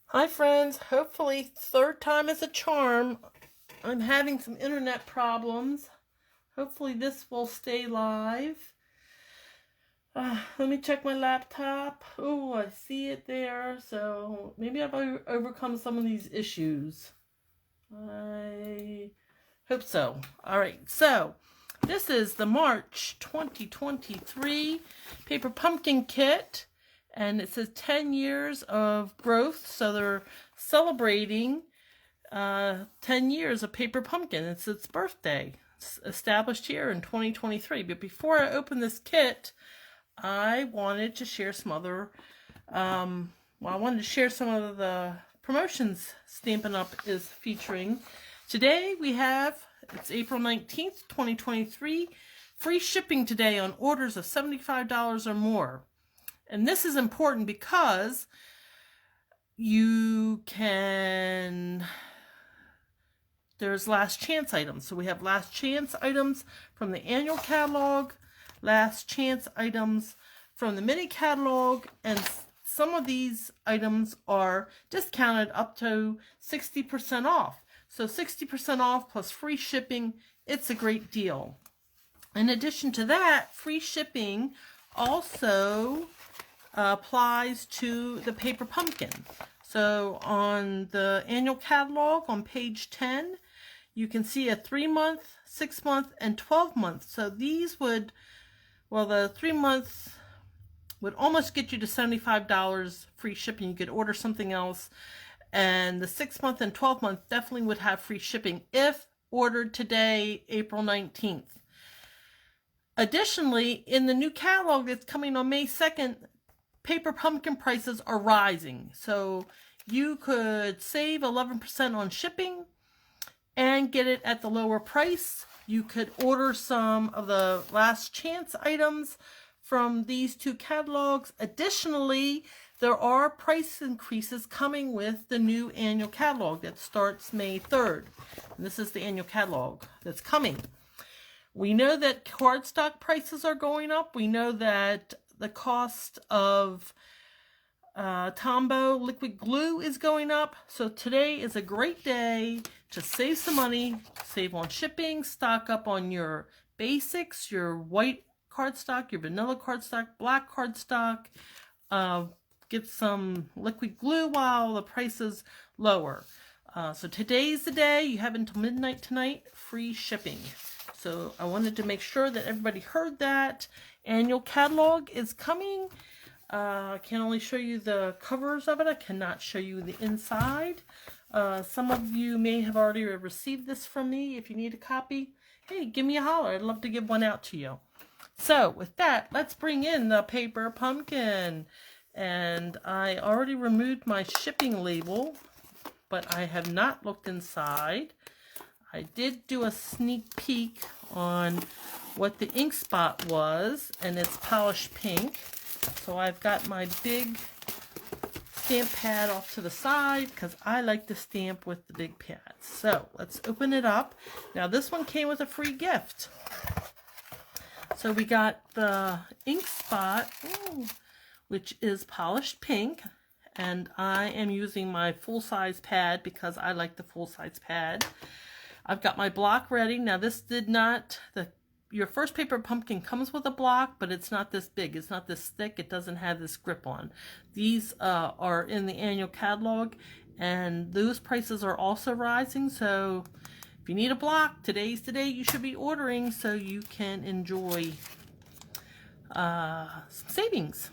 Hi friends, hopefully third time is a charm. I'm having some internet problems. Hopefully this will stay live. Let me check my laptop. Oh, I see it there. So maybe I've overcome some of these issues. I hope so. Alright, so this is the March 2023 Paper Pumpkin Kit. And it says 10 years of growth. So they're celebrating 10 years of Paper Pumpkin. It's its birthday. It's established here in 2023. But before I open this kit, I wanted to share some other, I wanted to share some of the promotions Stampin' Up! Is featuring. Today we have, it's April 19th, 2023, free shipping today on orders of $75 or more. And this is important because you can, there's last chance items. So we have last chance items from the annual catalog, last chance items from the mini catalog, and some of these items are discounted up to 60% off. So 60% off plus free shipping, it's a great deal. In addition to that, free shipping also applies to the Paper Pumpkin. So on the annual catalog on page 10, you can see a 3-month, 6-month, and 12-month. So these would, well, the 3-month would almost get you to $75 free shipping. You could order something else. And the 6-month and 12-month definitely would have free shipping if ordered today, April 19th. Additionally, in the new catalog that's coming on May 2nd, Paper Pumpkin prices are rising. So you could save 11% on shipping and get it at the lower price. You could order some of the last chance items from these two catalogs. Additionally, there are price increases coming with the new annual catalog that starts May 3rd. And this is the annual catalog that's coming. We know that cardstock prices are going up. We know that the cost of Tombow liquid glue is going up. So today is a great day to save some money, save on shipping, stock up on your basics, your white cardstock, your vanilla cardstock, black cardstock. Get some liquid glue while the price is lower. So today's the day. You have until midnight tonight, free shipping. So I wanted to make sure that everybody heard that. Annual catalog is coming. I can only show you the covers of it. I cannot show you the inside. Some of you may have already received this from me. If you need a copy, hey, give me a holler. I'd love to give one out to you. So with that, let's bring in the Paper Pumpkin. And I already removed my shipping label, but I have not looked inside. I did do a sneak peek on what the ink spot was, and it's polished pink. So I've got my big stamp pad off to the side because I like to stamp with the big pads. So let's open it up. Now this one came with a free gift. So we got the ink spot, which is polished pink, and I am using my full-size pad because I like the full-size pad. I've got my block ready. Now this did not, your first Paper Pumpkin comes with a block, but it's not this big. It's not this thick. It doesn't have this grip on. These are in the annual catalog, and those prices are also rising. So if you need a block, today's the day you should be ordering so you can enjoy some savings.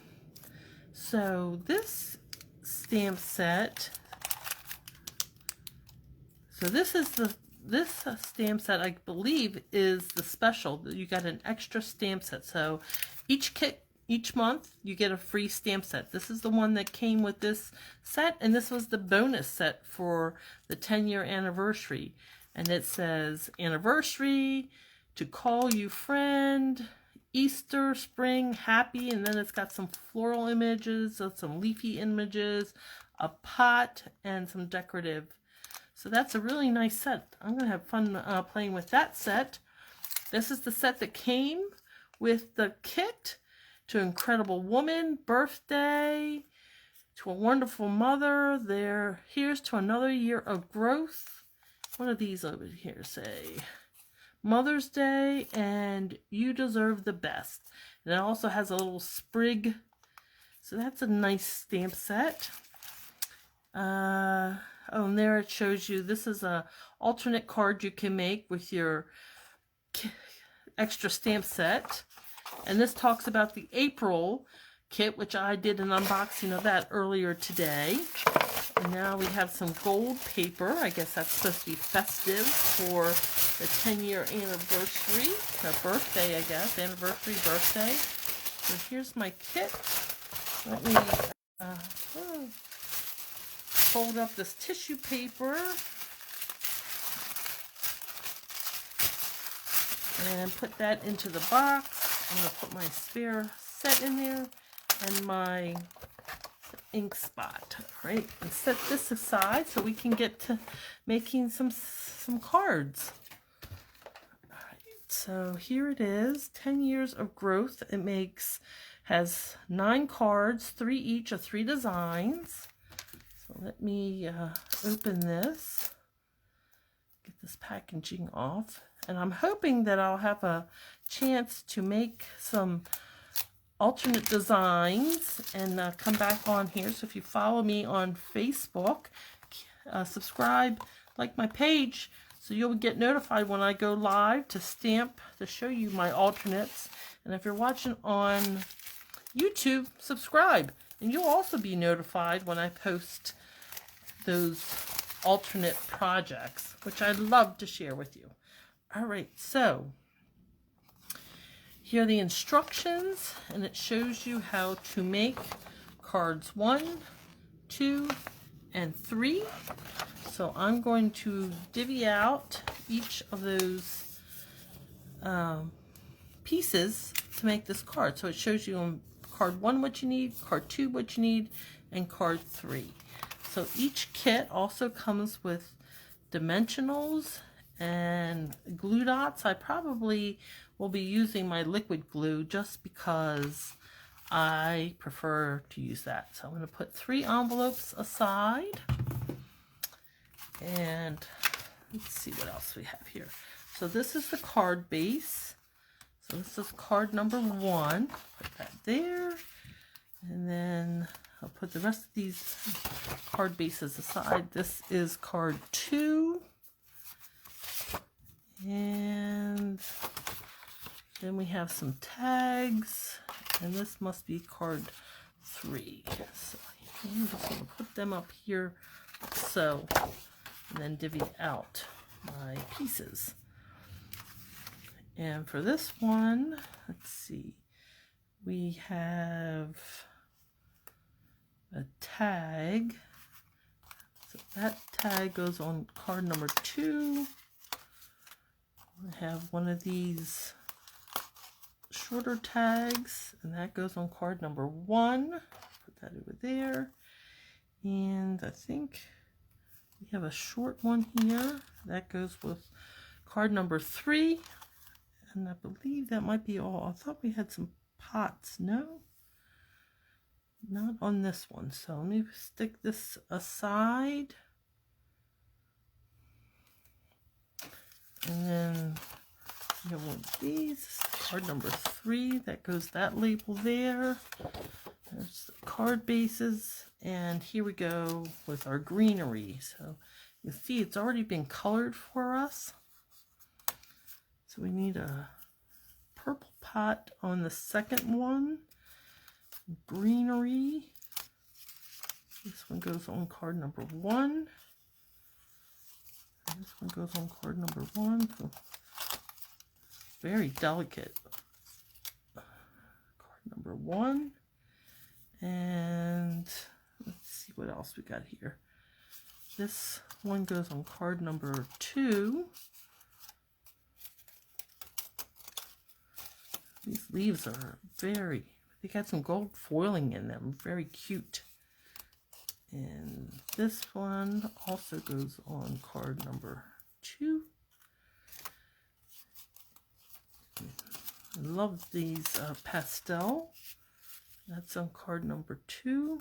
So this stamp set, so this stamp set, I believe, is the special. You got an extra stamp set. So each kit, each month, you get a free stamp set. This is the one that came with this set, and this was the bonus set for the 10-year anniversary. And it says, anniversary, to call you friend, Easter, spring, happy, and then it's got some floral images, some leafy images, a pot, and some decorative. So that's a really nice set. I'm going to have fun playing with that set. This is the set that came with the kit to Incredible Woman, Birthday, To a wonderful mother, here's to another year of growth. What are these over here say? Mother's Day, and you deserve the best. And it also has a little sprig. So that's a nice stamp set. Oh, and there it shows you, this is a alternate card you can make with your extra stamp set. And this talks about the April kit, which I did an unboxing of that earlier today. And now we have some gold paper. I guess that's supposed to be festive for the 10-year anniversary, or birthday, I guess, anniversary, birthday. So here's my kit. Let me fold up this tissue paper and put that into the box. I'm going to put my spare set in there and my ink spot, right? And set this aside so we can get to making some cards. All right, so here it is, 10 years of growth. It has 9 cards, 3 each of 3 designs. So let me open this, get this packaging off, and I'm hoping that I'll have a chance to make some alternate designs and come back on here. So if you follow me on Facebook, subscribe, like my page, so you'll get notified when I go live to stamp, to show you my alternates. And if you're watching on YouTube, subscribe, and you'll also be notified when I post those alternate projects, which I'd love to share with you. All right, so here are the instructions, and it shows you how to make cards 1, 2, and 3. So I'm going to divvy out each of those pieces to make this card. So it shows you on card 1 what you need, card 2 what you need, and card 3. So each kit also comes with dimensionals and glue dots. I probably will be using my liquid glue just because I prefer to use that. So I'm going to put 3 envelopes aside. And let's see what else we have here. So this is the card base. So this is card number 1. Put that there. And then I'll put the rest of these card bases aside. This is card 2. And then we have some tags. And this must be card 3. So I'm just going to put them up here so, and then divvy out my pieces. And for this one, let's see, we have a tag. So that tag goes on card number 2. I have one of these shorter tags, and that goes on card number 1. Put that over there. And I think we have a short one here. That goes with card number 3. And I believe that might be all. I thought we had some pots. No? Not on this one. So let me stick this aside. And then we have one of these. Card number 3. That goes that label there. There's the card bases. And here we go with our greenery. So you see it's already been colored for us. So we need a purple pot on the second one. Greenery. This one goes on card number 1. And this one goes on card number 1. So very delicate. Card number 1. And let's see what else we got here. This one goes on card number 2. These leaves are they got some gold foiling in them. Very cute. And this one also goes on card number 2. I love these pastel. That's on card number 2.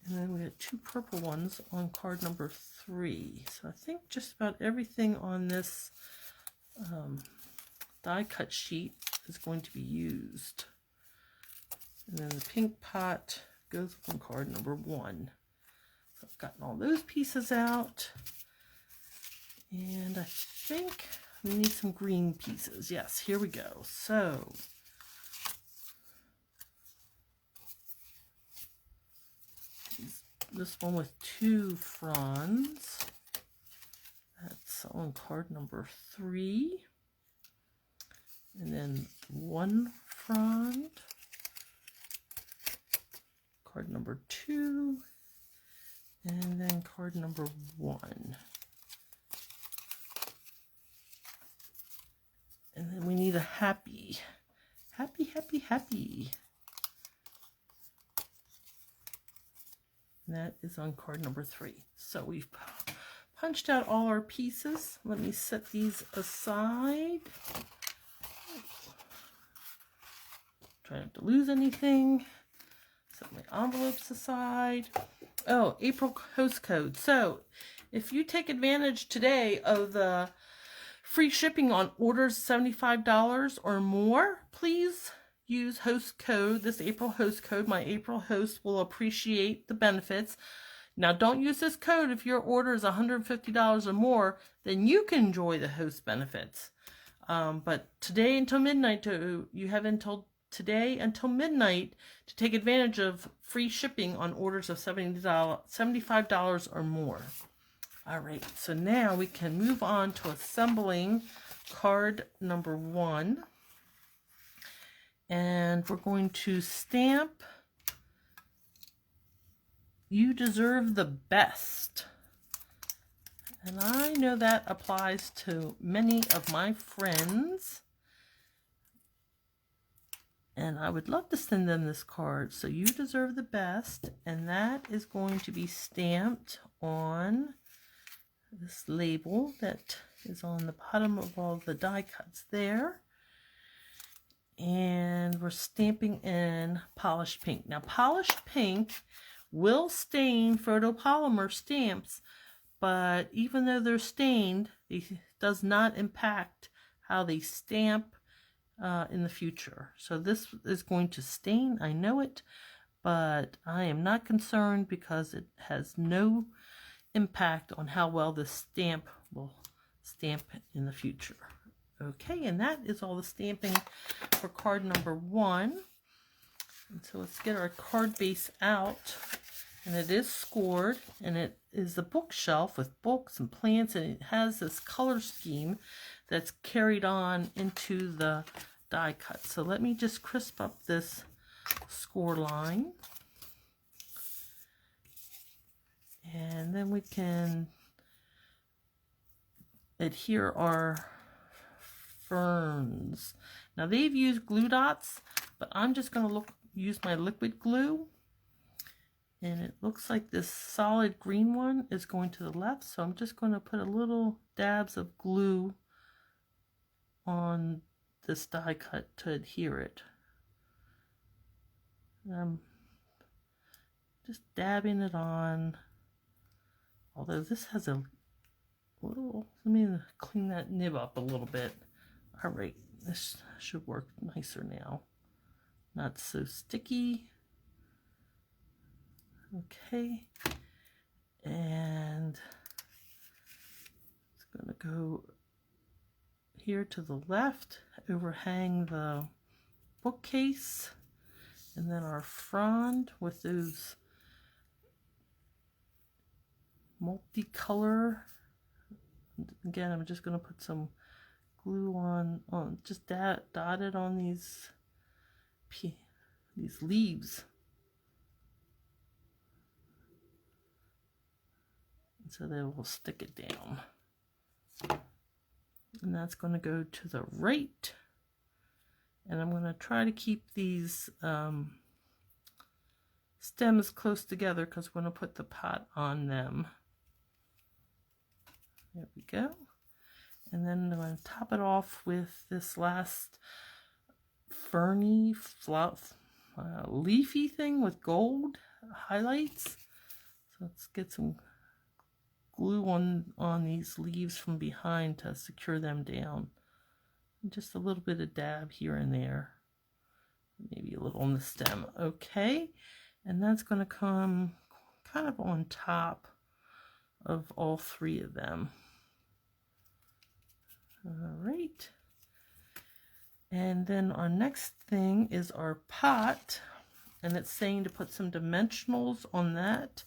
And then we had 2 purple ones on card number 3. So I think just about everything on this die cut sheet is going to be used. And then the pink pot goes on card number 1. So I've gotten all those pieces out. And I think we need some green pieces. Yes, here we go. So this one with 2 fronds. That's on card number 3. And then 1 frond. Card number 2. And then card number 1. And then we need a happy. Happy, happy, happy. And that is on card number 3. So we've punched out all our pieces. Let me set these aside. Try not to lose anything. Set my envelopes aside. Oh, April host code. So if you take advantage today of the free shipping on orders $75 or more, please use host code, this April host code. My April host will appreciate the benefits. Now, don't use this code if your order is $150 or more, then you can enjoy the host benefits. But today until midnight, you have until today until midnight to take advantage of free shipping on orders of $75 or more. All right, so now we can move on to assembling card number 1. And we're going to stamp "You Deserve the Best." And I know that applies to many of my friends. And I would love to send them this card. So "You Deserve the Best." And that is going to be stamped on this label that is on the bottom of all the die cuts there. And we're stamping in polished pink. Now, polished pink will stain photopolymer stamps, but even though they're stained, it does not impact how they stamp in the future. So this is going to stain, I know it, but I am not concerned because it has no impact on how well the stamp will stamp in the future. Okay, and that is all the stamping for card number 1. And so let's get our card base out. And it is scored, and it is a bookshelf with books and plants, and it has this color scheme that's carried on into the die cut. So let me just crisp up this score line. And then we can adhere our ferns. Now they've used glue dots, but I'm just going to use my liquid glue. And it looks like this solid green one is going to the left, so I'm just going to put a little dabs of glue on this die cut to adhere it. And I'm just dabbing it on. Although this has a little, let me clean that nib up a little bit. All right, this should work nicer now. Not so sticky. Okay, and it's going to go here to the left, overhang the bookcase, and then our frond with those multicolor. Again, I'm just going to put some glue on just dot it on these leaves. So they will stick it down. And that's going to go to the right. And I'm going to try to keep these stems close together because we're going to put the pot on them. There we go. And then I'm going to top it off with this last ferny, leafy thing with gold highlights. So let's get some glue on these leaves from behind to secure them down. And just a little bit of dab here and there. Maybe a little on the stem. Okay. And that's going to come kind of on top of all three of them. All right. And then our next thing is our pot. And it's saying to put some dimensionals on that.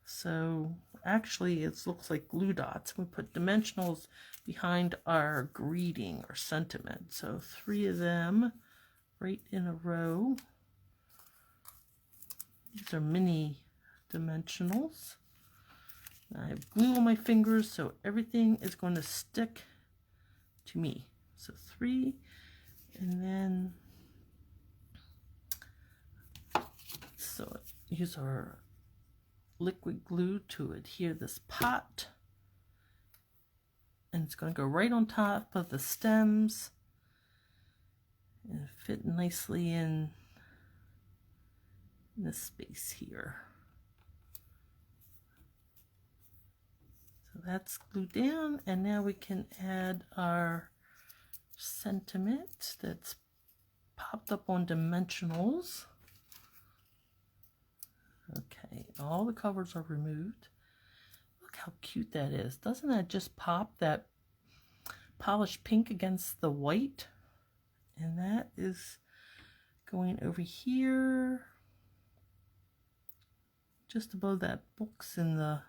So actually it looks like glue dots. We put dimensionals behind our greeting or sentiment. So 3 of them right in a row. These are mini dimensionals. I have glue on my fingers, so everything is going to stick to me. So 3, and then so use our liquid glue to adhere this pot, and it's going to go right on top of the stems and fit nicely in this space here. So that's glued down, and now we can add our sentiment that's popped up on dimensionals. Okay, all the covers are removed. Look how cute that is. Doesn't that just pop, that polished pink against the white? And that is going over here, just above that books in the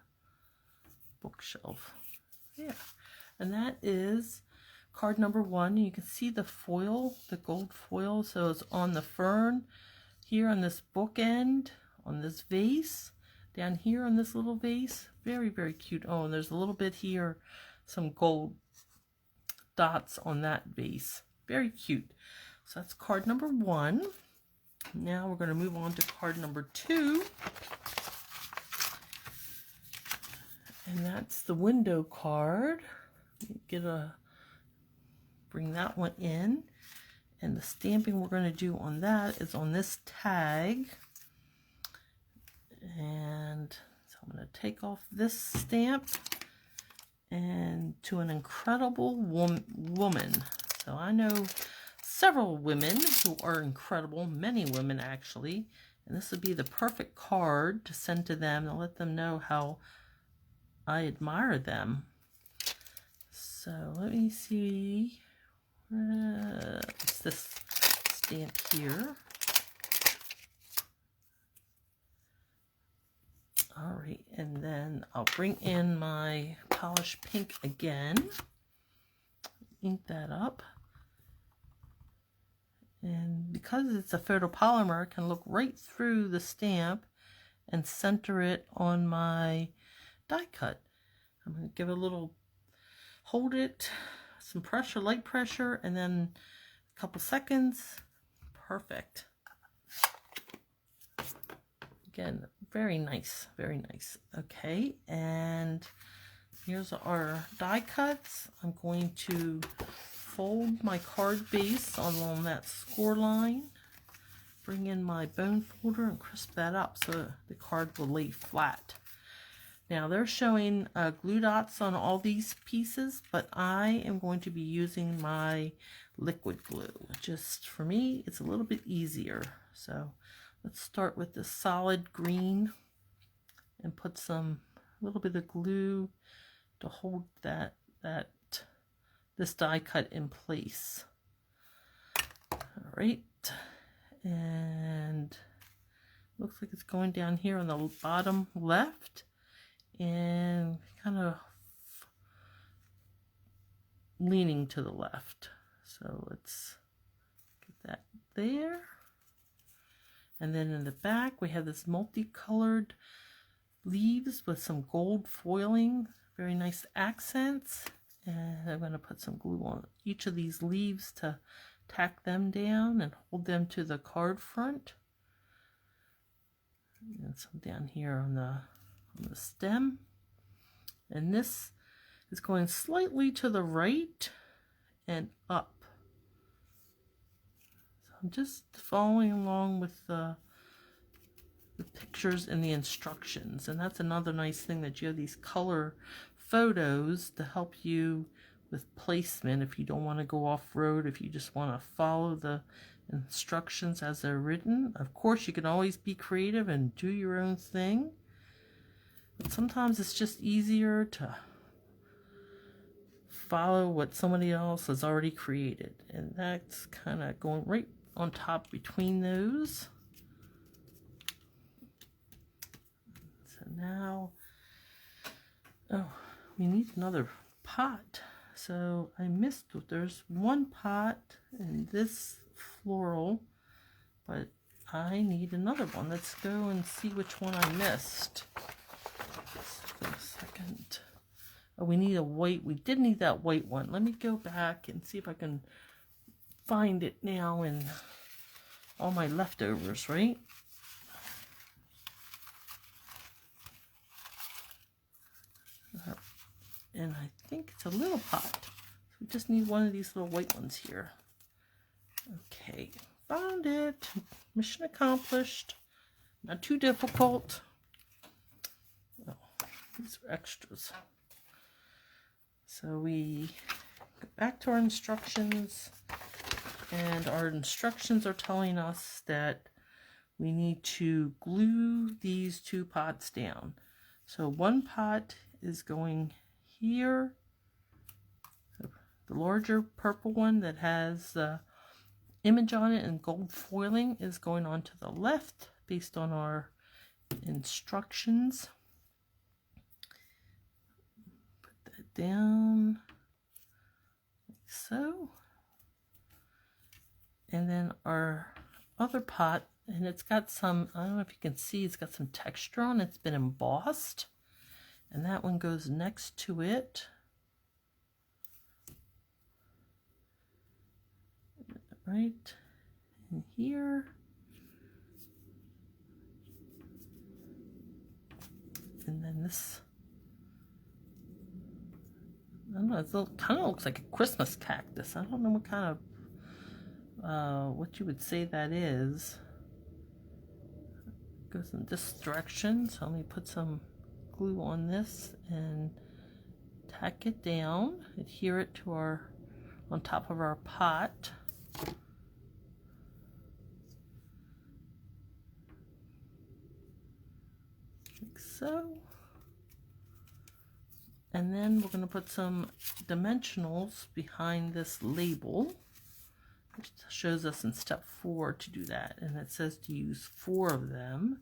bookshelf. Yeah, and that is card number 1. You can see the foil, the gold foil, so it's on the fern, here on this bookend, on this vase, down here on this little vase. Very, very cute. Oh, and there's a little bit here, some gold dots on that vase. Very cute. So that's card number 1. Now we're going to move on to card number 2. And that's the window card. Bring that one in. And the stamping we're going to do on that is on this tag. And so I'm going to take off this stamp and to an incredible woman. So I know several women who are incredible, many women actually, and this would be the perfect card to send to them to let them know how I admire them. So let me see, it's this stamp here. All right, and then I'll bring in my polished pink again, ink that up. And because it's a photopolymer, I can look right through the stamp and center it on my die cut. I'm going to give it a little, hold it, some pressure, light pressure, and then a couple seconds. Perfect. Again, very nice, very nice. Okay, and here's our die cuts. I'm going to fold my card base along that score line, bring in my bone folder and crisp that up so the card will lay flat. Now they're showing glue dots on all these pieces, but I am going to be using my liquid glue. Just for me, it's a little bit easier. So let's start with the solid green and put a little bit of glue to hold this die cut in place. All right, and looks like it's going down here on the bottom left and kind of leaning to the left. So let's get that there. And then in the back we have this multicolored leaves with some gold foiling, very nice accents. And I'm going to put some glue on each of these leaves to tack them down and hold them to the card front. And some down here on the stem. And this is going slightly to the right and up. So I'm just following along with the the pictures and the instructions. And that's another nice thing, that you have these color photos to help you with placement if you don't want to go off-road, if you just want to follow the instructions as they're written. Of course, you can always be creative and do your own thing, but sometimes it's just easier to follow what somebody else has already created, and that's kind of going right on top between those. So now, oh, we need another pot. So I missed, there's one pot in this floral, but I need another one. Let's go and see which one I missed. Just for a second. Oh, we need a white. We did need that white one. Let me go back and see if I can find it now in all my leftovers, right? And I think it's a little pot. So we just need one of these little white ones here. Okay, found it. Mission accomplished. Not too difficult. Oh, these are extras. So we go back to our instructions, and our instructions are telling us that we need to glue these two pots down. So one pot is going here. The larger purple one that has the image on it and gold foiling is going on to the left based on our instructions. Put that down like so. And then our other pot, and it's got some, I don't know if you can see, it's got some texture on it. It's been embossed. And that one goes next to it. Right in here. And then this, I don't know, it kind of looks like a Christmas cactus. I don't know what kind of, what you would say that is. It goes in this direction, so let me put some glue on this and tack it down, adhere it to our, on top of our pot. Like so. And then we're going to put some dimensionals behind this label, which shows us in step 4 to do that, and it says to use 4 of them.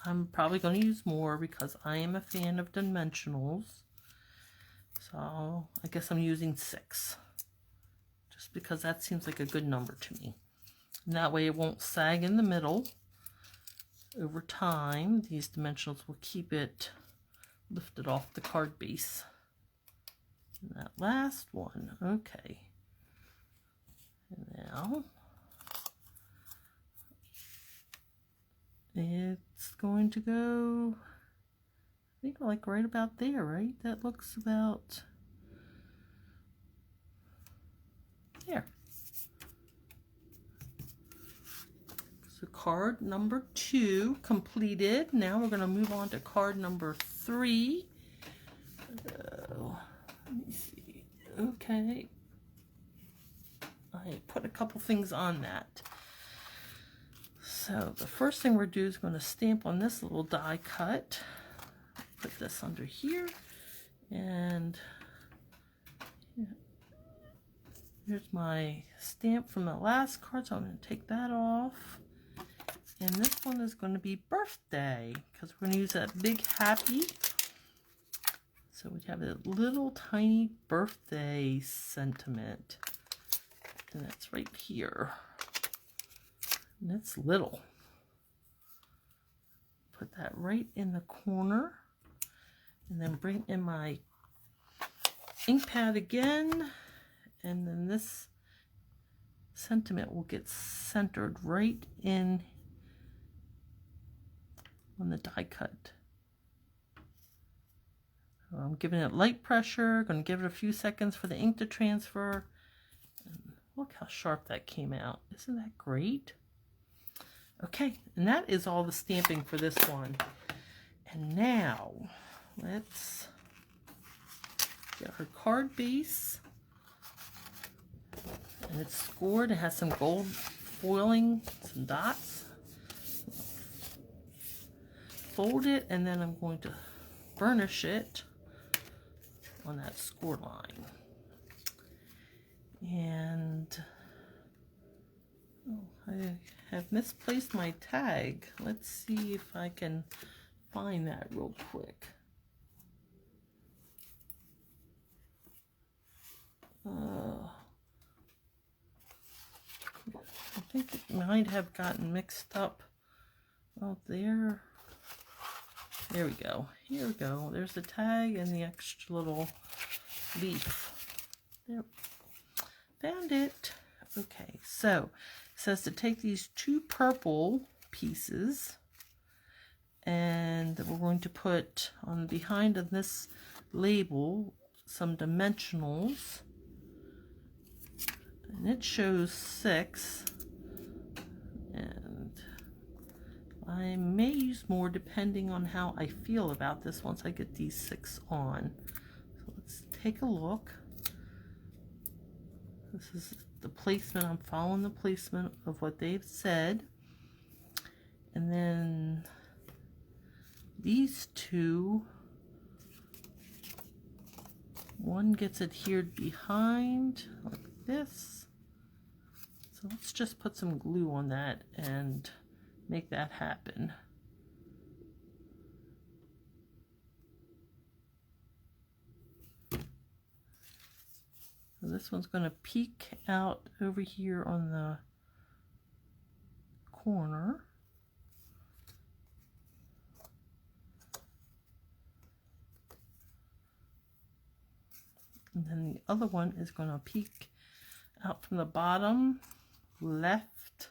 I'm probably going to use more because I am a fan of dimensionals. So I guess I'm using 6. Just because that seems like a good number to me. And that way it won't sag in the middle. Over time, these dimensionals will keep it lifted off the card base. And that last one, okay. And now it's going to go, I think, like right about there, right? That looks about there. So card number 2 completed. Now we're going to move on to card number 3. Let me see. Okay. I put a couple things on that. So the first thing we're doing is going to stamp on this little die cut. Put this under here, and here's my stamp from the last card, so I'm going to take that off. And this one is going to be birthday, because we're going to use that big happy. So we have a little tiny birthday sentiment, and that's right here. And it's little. Put that right in the corner, and then bring in my ink pad again, and then this sentiment will get centered right in on the die cut. So I'm giving it light pressure, going to give it a few seconds for the ink to transfer. And look how sharp that came out. Isn't that great? Okay, and that is all the stamping for this one. And now, let's get her card base. And it's scored. It has some gold foiling, some dots. Fold it, and then I'm going to burnish it on that score line. And oh, I have misplaced my tag. Let's see if I can find that real quick. I think it might have gotten mixed up. Oh, there we go. Here we go. There's the tag and the extra little leaf. There. Found it. Okay, so it says to take these two purple pieces, and we're going to put on behind of this label some dimensionals, and it shows 6, and I may use more depending on how I feel about this once I get these 6 on. So let's take a look. This is the placement. I'm following the placement of what they've said. And then these two, one gets adhered behind like this. So let's just put some glue on that and make that happen. So this one's going to peek out over here on the corner. And then the other one is going to peek out from the bottom left,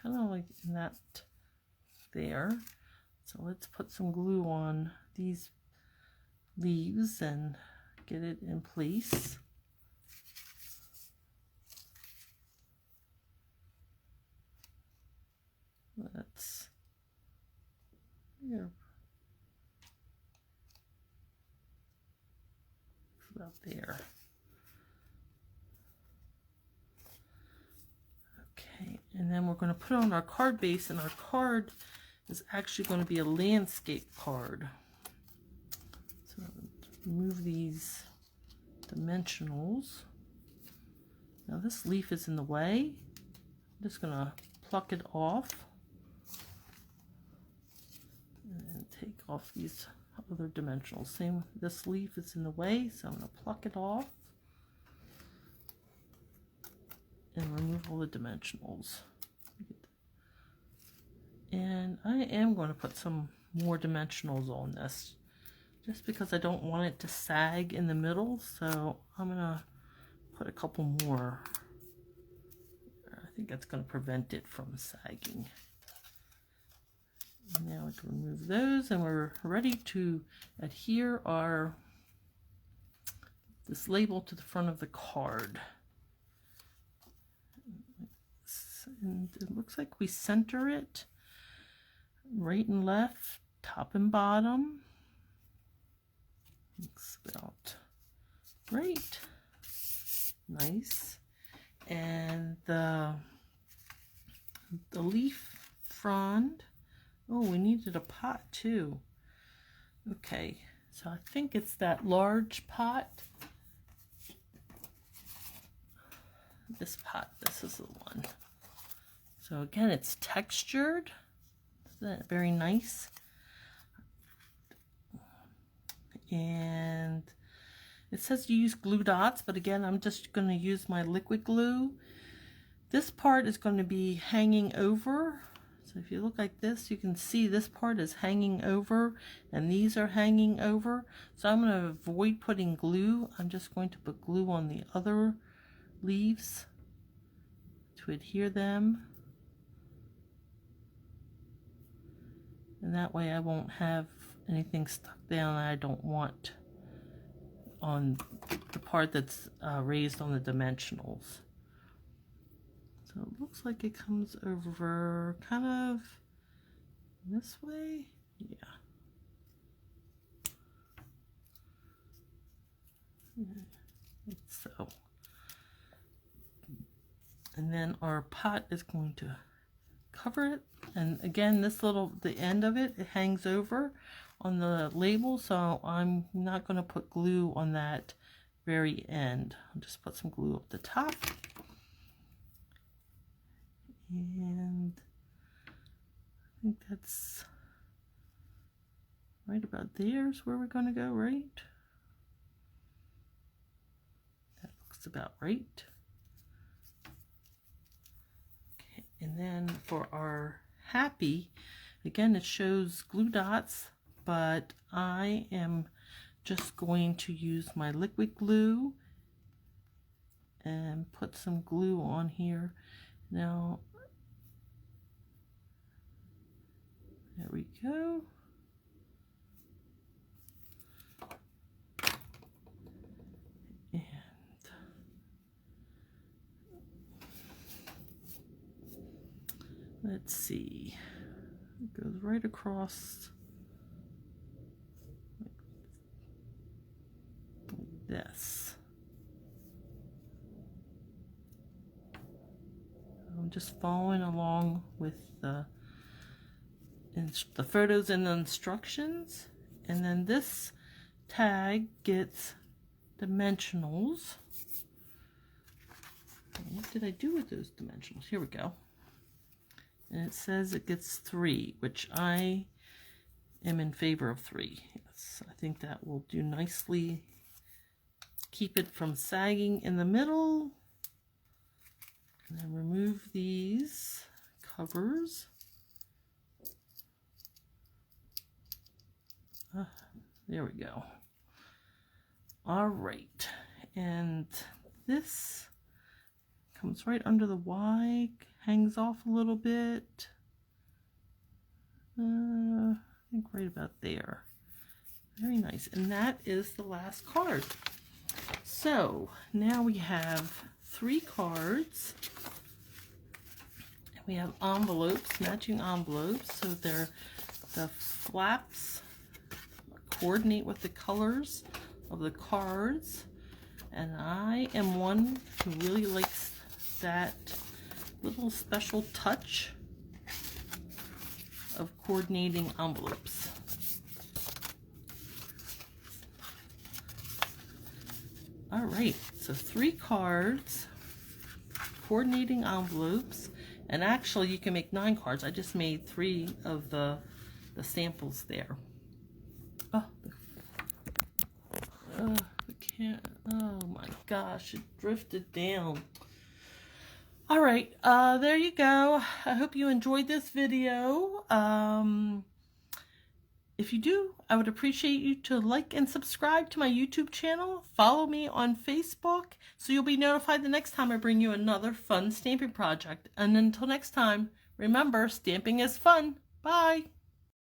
kind of like in that there. So let's put some glue on these leaves and get it in place. Let's here. About there. Okay, and then we're going to put on our card base, and our card is actually going to be a landscape card. So remove these dimensionals. Now this leaf is in the way. I'm just going to pluck it off and take off these other dimensionals. Same, this leaf is in the way, so I'm going to pluck it off and remove all the dimensionals. And I am going to put some more dimensionals on this just because I don't want it to sag in the middle, so I'm going to put a couple more. I think that's going to prevent it from sagging. Now we can remove those, and we're ready to adhere this label to the front of the card. And it looks like we center it right and left, top and bottom. Looks about great. Nice. And the leaf frond. Oh, we needed a pot too. Okay, so I think it's that large pot. This pot, this is the one. So again, it's textured. Isn't that very nice? And it says you use glue dots, but again, I'm just going to use my liquid glue. This part is going to be hanging over. So if you look like this, you can see this part is hanging over and these are hanging over. So I'm going to avoid putting glue. I'm just going to put glue on the other leaves to adhere them. And that way I won't have anything stuck down that I don't want on the part that's raised on the dimensionals. So So it looks like it comes over kind of this way. Yeah. So, and then our pot is going to cover it. And again, this little, the end of it, it hangs over on the label. So I'm not going to put glue on that very end. I'll just put some glue up the top. And I think that's right about there is where we're going to go, right? That looks about right. Okay, and then for our happy, again, it shows glue dots, but I am just going to use my liquid glue and put some glue on here. Now, there we go. And let's see, it goes right across like this. I'm just following along with the photos and the instructions, and then this tag gets dimensionals. What did I do with those dimensionals? Here we go. And it says it gets 3, which I am in favor of 3. Yes, I think that will do nicely. Keep it from sagging in the middle. And then remove these covers. There we go. All right, and this comes right under the Y, hangs off a little bit. I think right about there. Very nice, and that is the last card. So now we have 3 cards. We have envelopes, matching envelopes, so they're the flaps coordinate with the colors of the cards, and I am one who really likes that little special touch of coordinating envelopes. All right, so 3 cards, coordinating envelopes, and actually you can make 9 cards. I just made 3 of the samples there. Oh my gosh, it drifted down. All right, there you go. I hope you enjoyed this video. If you do, I would appreciate you to like and subscribe to my YouTube channel. Follow me on Facebook so you'll be notified the next time I bring you another fun stamping project. And until next time, remember, stamping is fun. Bye.